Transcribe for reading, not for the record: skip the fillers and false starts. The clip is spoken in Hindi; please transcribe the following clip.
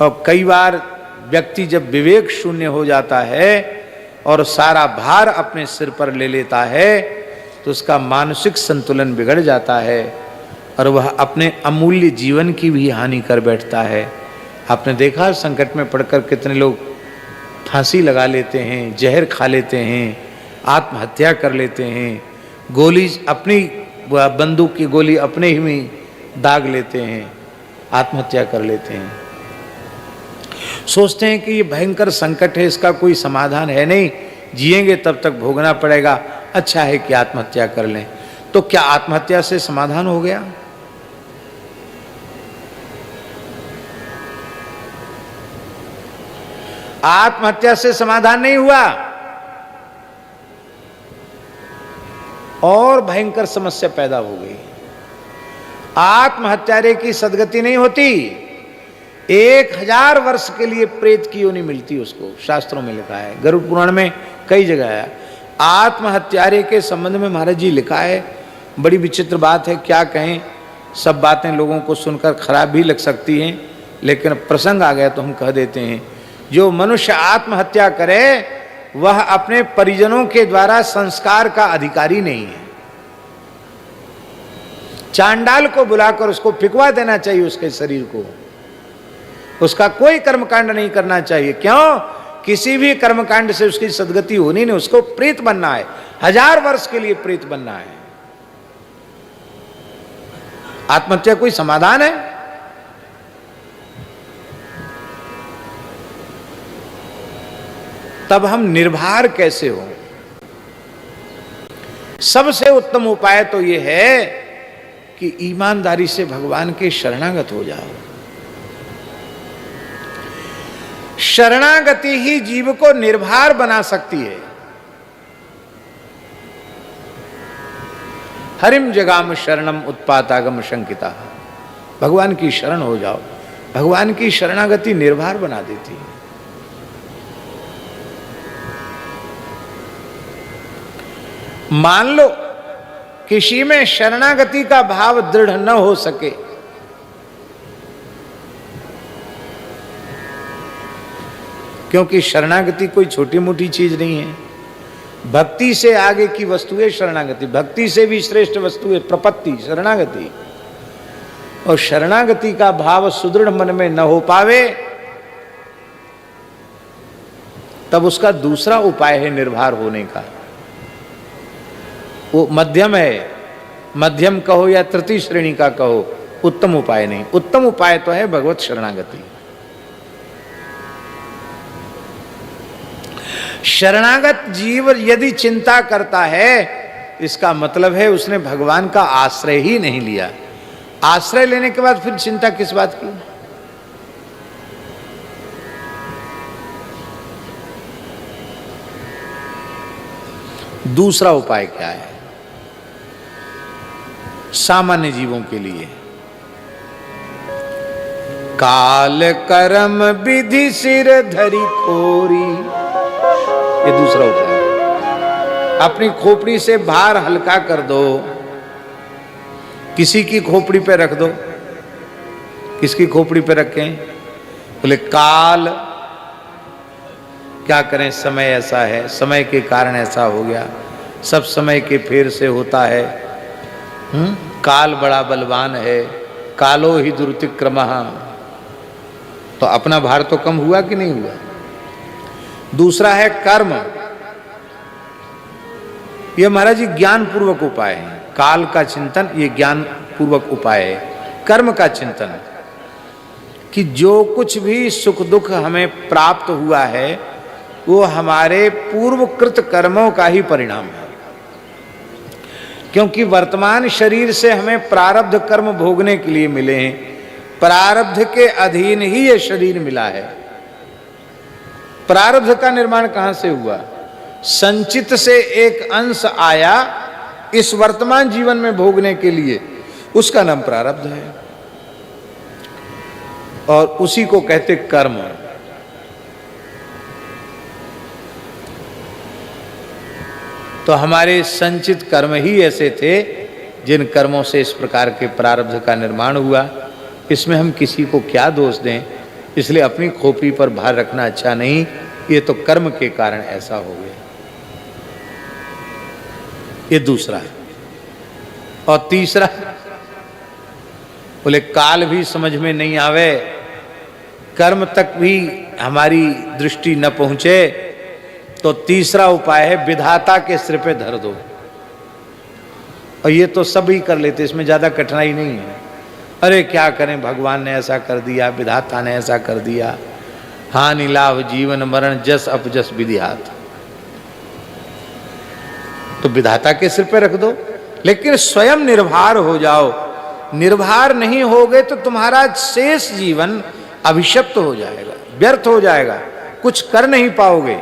और कई बार व्यक्ति जब विवेक शून्य हो जाता है और सारा भार अपने सिर पर ले लेता है तो उसका मानसिक संतुलन बिगड़ जाता है और वह अपने अमूल्य जीवन की भी हानि कर बैठता है। आपने देखा संकट में पड़कर कितने लोग फांसी लगा लेते हैं, जहर खा लेते हैं, आत्महत्या कर लेते हैं, गोली अपनी बंदूक की गोली अपने ही में दाग लेते हैं, आत्महत्या कर लेते हैं। सोचते हैं कि ये भयंकर संकट है, इसका कोई समाधान है नहीं, जिएंगे तब तक भोगना पड़ेगा, अच्छा है कि आत्महत्या कर लें। तो क्या आत्महत्या से समाधान हो गया? आत्महत्या से समाधान नहीं हुआ, और भयंकर समस्या पैदा हो गई। आत्महत्यारे की सदगति नहीं होती, 1000 वर्ष के लिए प्रेत की योनि मिलती उसको, शास्त्रों में लिखा है, गरुड़ पुराण में कई जगह है। आत्महत्यारे के संबंध में महाराज जी लिखा है, बड़ी विचित्र बात है, क्या कहें। सब बातें लोगों को सुनकर खराब भी लग सकती हैं, लेकिन प्रसंग आ गया तो हम कह देते हैं। जो मनुष्य आत्महत्या करे वह अपने परिजनों के द्वारा संस्कार का अधिकारी नहीं है। चांडाल को बुलाकर उसको फिकवा देना चाहिए, उसके शरीर को, उसका कोई कर्मकांड नहीं करना चाहिए। क्यों? किसी भी कर्मकांड से उसकी सदगति होनी नहीं, उसको प्रेत बनना है, 1000 वर्ष के लिए प्रेत बनना है। आत्महत्या कोई समाधान है? तब हम निर्भर कैसे हो? सबसे उत्तम उपाय तो यह है कि ईमानदारी से भगवान के शरणागत हो जाओ। शरणागति ही जीव को निर्भर बना सकती है। हरिम जगाम शरणम उत्पातागम शंकिता, भगवान की शरण हो जाओ। भगवान की शरणागति निर्भर बना देती है। मान लो किसी में शरणागति का भाव दृढ़ न हो सके, क्योंकि शरणागति कोई छोटी मोटी चीज नहीं है। भक्ति से आगे की वस्तु है शरणागति, भक्ति से भी श्रेष्ठ वस्तु है प्रपत्ति, शरणागति। और शरणागति का भाव सुदृढ़ मन में न हो पावे तब उसका दूसरा उपाय है निर्भर होने का। वो मध्यम है, मध्यम कहो या तृतीय श्रेणी का कहो, उत्तम उपाय नहीं। उत्तम उपाय तो है भगवत शरणागति। शरणागत जीव यदि चिंता करता है, इसका मतलब है उसने भगवान का आश्रय ही नहीं लिया। आश्रय लेने के बाद फिर चिंता किस बात की? दूसरा उपाय क्या है सामान्य जीवों के लिए? काल कर्म विधि सिर धरी खोरी, ये दूसरा उपाय। अपनी खोपड़ी से भार हल्का कर दो, किसी की खोपड़ी पे रख दो। किसकी खोपड़ी पे रखें? बोले काल, क्या करें, समय ऐसा है, समय के कारण ऐसा हो गया, सब समय के फेर से होता है। काल बड़ा बलवान है, कालो ही दुर्तिक्रमः। तो अपना भार तो कम हुआ कि नहीं हुआ? दूसरा है कर्म। यह महाराज जी ज्ञान पूर्वक उपाय है। काल का चिंतन ये ज्ञान पूर्वक उपाय है। कर्म का चिंतन कि जो कुछ भी सुख दुख हमें प्राप्त हुआ है वो हमारे पूर्वकृत कर्मों का ही परिणाम है। क्योंकि वर्तमान शरीर से हमें प्रारब्ध कर्म भोगने के लिए मिले हैं, प्रारब्ध के अधीन ही ये शरीर मिला है। प्रारब्ध का निर्माण कहां से हुआ? संचित से एक अंश आया इस वर्तमान जीवन में भोगने के लिए, उसका नाम प्रारब्ध है और उसी को कहते कर्म। तो हमारे संचित कर्म ही ऐसे थे जिन कर्मों से इस प्रकार के प्रारब्ध का निर्माण हुआ। इसमें हम किसी को क्या दोष दें? इसलिए अपनी खोपड़ी पर भार रखना अच्छा नहीं, ये तो कर्म के कारण ऐसा हो गया। ये दूसरा है। और तीसरा, बोले काल भी समझ में नहीं आवे, कर्म तक भी हमारी दृष्टि न पहुंचे, तो तीसरा उपाय है विधाता के सिर पे धर दो। और ये तो सभी कर लेते, इसमें ज्यादा कठिनाई नहीं है। अरे क्या करें, भगवान ने ऐसा कर दिया, विधाता ने ऐसा कर दिया, हानि लाभ जीवन मरण जस अपजस विधियात। तो विधाता के सिर पे रख दो, लेकिन स्वयं निर्भर हो जाओ। निर्भर नहीं होगे तो तुम्हारा शेष जीवन अभिशप्त हो जाएगा, व्यर्थ हो जाएगा, कुछ कर नहीं पाओगे।